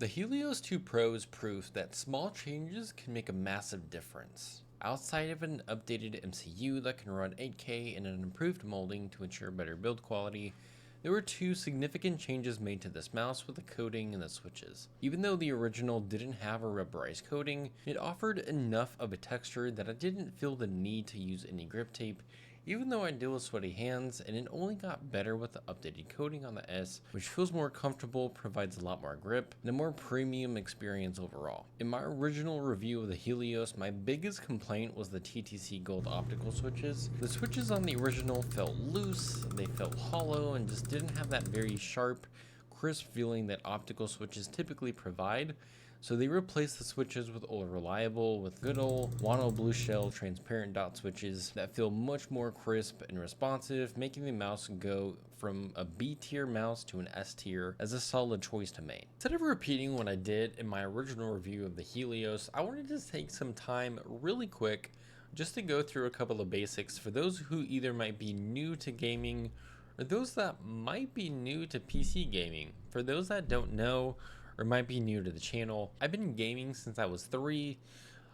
The Helios 2 Pro is proof that small changes can make a massive difference. Outside of an updated MCU that can run 8K and an improved molding to ensure better build quality, there were two significant changes made to this mouse with the coating and the switches. Even though the original didn't have a rubberized coating, it offered enough of a texture that I didn't feel the need to use any grip tape, even though I deal with sweaty hands, and it only got better with the updated coating on the S, which feels more comfortable, provides a lot more grip, and a more premium experience overall. In my original review of the Helios, my biggest complaint was the TTC Gold optical switches. The switches on the original felt loose, they felt hollow, and just didn't have that very sharp, crisp feeling that optical switches typically provide. So they replaced the switches with old reliable, with good old Wano blue shell transparent dot switches that feel much more crisp and responsive, making the mouse go from a B tier mouse to an S tier as a solid choice to make. Instead of repeating what I did in my original review of the Helios, I wanted to take some time really quick just to go through a couple of basics for those who either might be new to gaming or those that might be new to PC gaming. For those that don't know, or might be new to the channel, I've been gaming since I was 3.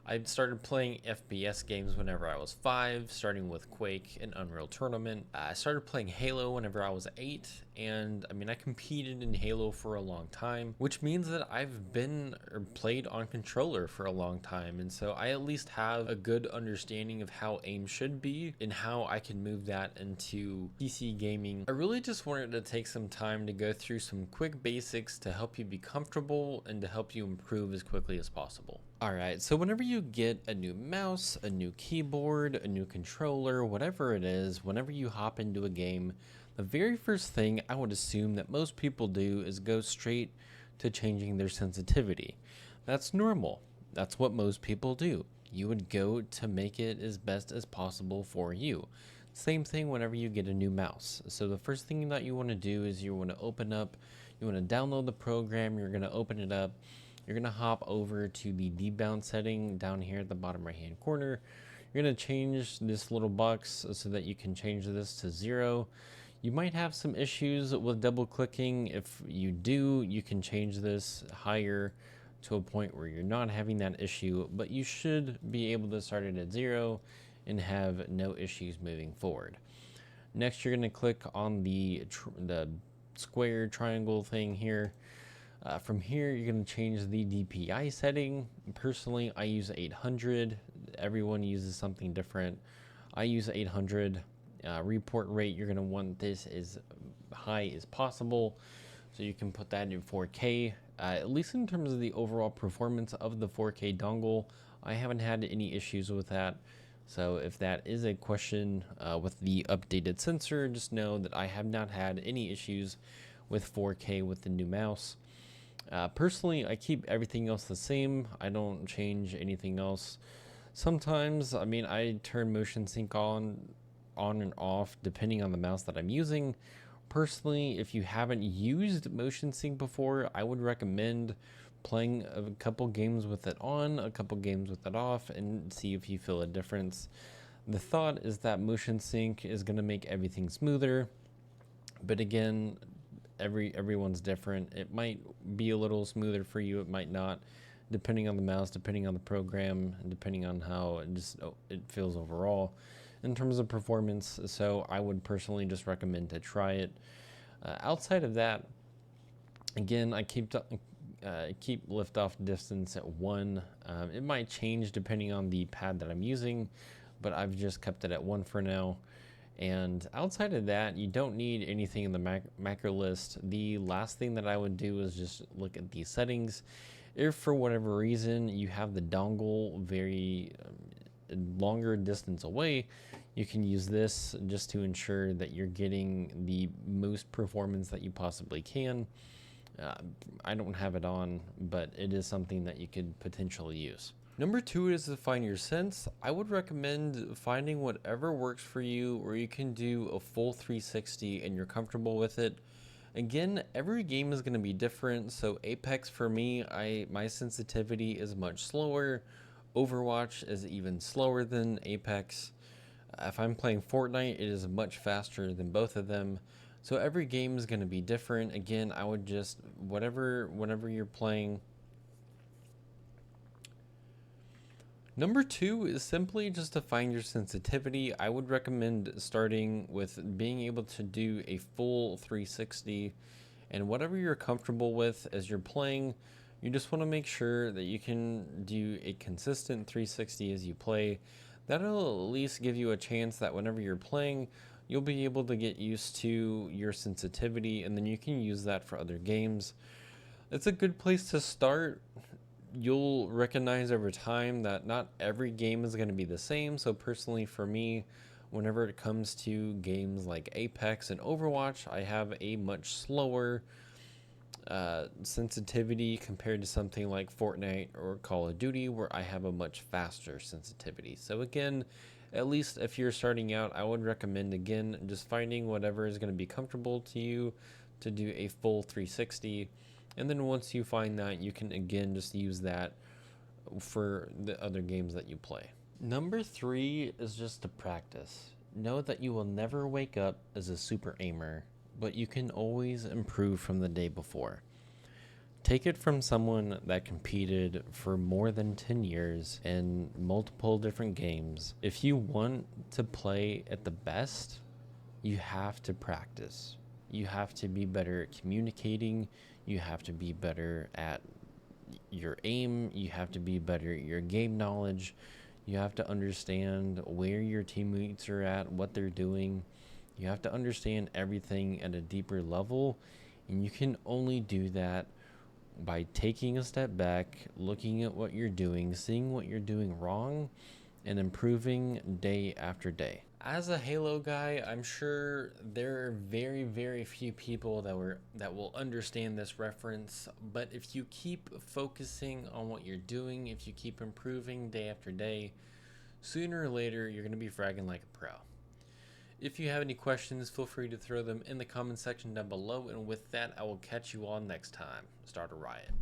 I started playing FPS games whenever I was 5, starting with Quake and Unreal Tournament. I started playing Halo whenever I was 8, and I competed in Halo for a long time, which means that I've been or played on controller for a long time, and so I at least have a good understanding of how aim should be and how I can move that into PC gaming. I really just wanted to take some time to go through some quick basics to help you be comfortable and to help you improve as quickly as possible. Alright, so whenever you get a new mouse, a new keyboard, a new controller, whatever it is, whenever you hop into a game, the very first thing I would assume that most people do is go straight to changing their sensitivity. That's normal. That's what most people do. You would go to make it as best as possible for you. Same thing whenever you get a new mouse. So the first thing that you want to do is you want to download the program, you're going to open it up. You're going to hop over to the debound setting down here at the bottom right hand corner. You're going to change this little box so that you can change this to 0. You might have some issues with double clicking. If you do, you can change this higher to a point where you're not having that issue, but you should be able to start it at 0 and have no issues moving forward. Next, you're going to click on the square triangle thing here. From here, you're going to change the DPI setting. Personally, I use 800. Everyone uses something different. I use 800. Report rate, you're going to want this as high as possible. So you can put that in 4K. At least in terms of the overall performance of the 4K dongle, I haven't had any issues with that. So if that is a question with the updated sensor, just know that I have not had any issues with 4K with the new mouse. Personally, I keep everything else the same. I don't change anything else. Sometimes, I turn motion sync on and off depending on the mouse that I'm using. Personally, if you haven't used motion sync before, I would recommend playing a couple games with it on, a couple games with it off, and see if you feel a difference. The thought is that motion sync is going to make everything smoother, but again, everyone's different. It might be a little smoother for you, it might not, depending on the mouse, depending on the program, and depending on how it feels overall in terms of performance. So I would personally just recommend to try it. Outside of that, again, I keep liftoff distance at 1. It might change depending on the pad that I'm using, but I've just kept it at 1 for now. And outside of that, you don't need anything in the macro list. The last thing that I would do is just look at the settings. If for whatever reason you have the dongle very longer distance away, you can use this just to ensure that you're getting the most performance that you possibly can. I don't have it on, but it is something that you could potentially use. Number 2 is to find your sense. I would recommend finding whatever works for you, or you can do a full 360 and you're comfortable with it. Again, every game is going to be different. So Apex for me, my sensitivity is much slower. Overwatch is even slower than Apex. If I'm playing Fortnite, it is much faster than both of them. So every game is going to be different. Again, I would just, whenever you're playing. Number 2 is simply just to find your sensitivity. I would recommend starting with being able to do a full 360, and whatever you're comfortable with as you're playing, you just want to make sure that you can do a consistent 360 as you play. That'll at least give you a chance that whenever you're playing, you'll be able to get used to your sensitivity, and then you can use that for other games. It's a good place to start. You'll recognize over time that not every game is going to be the same. So personally for me, whenever it comes to games like Apex and Overwatch, I have a much slower sensitivity compared to something like Fortnite or Call of Duty, where I have a much faster sensitivity. So again, at least if you're starting out, I would recommend, again, just finding whatever is going to be comfortable to you to do a full 360. And then once you find that, you can again just use that for the other games that you play. Number 3 is just to practice. Know that you will never wake up as a super aimer, but you can always improve from the day before. Take it from someone that competed for more than 10 years in multiple different games. If you want to play at the best, you have to practice. You have to be better at communicating. You have to be better at your aim. You have to be better at your game knowledge. You have to understand where your teammates are at, what they're doing. You have to understand everything at a deeper level. And you can only do that by taking a step back, looking at what you're doing, seeing what you're doing wrong, and improving day after day. As a Halo guy, I'm sure there are very, very few people that will understand this reference, but if you keep focusing on what you're doing, if you keep improving day after day, sooner or later you're going to be fragging like a pro. If you have any questions, feel free to throw them in the comment section down below, and with that, I will catch you all next time. Start a riot.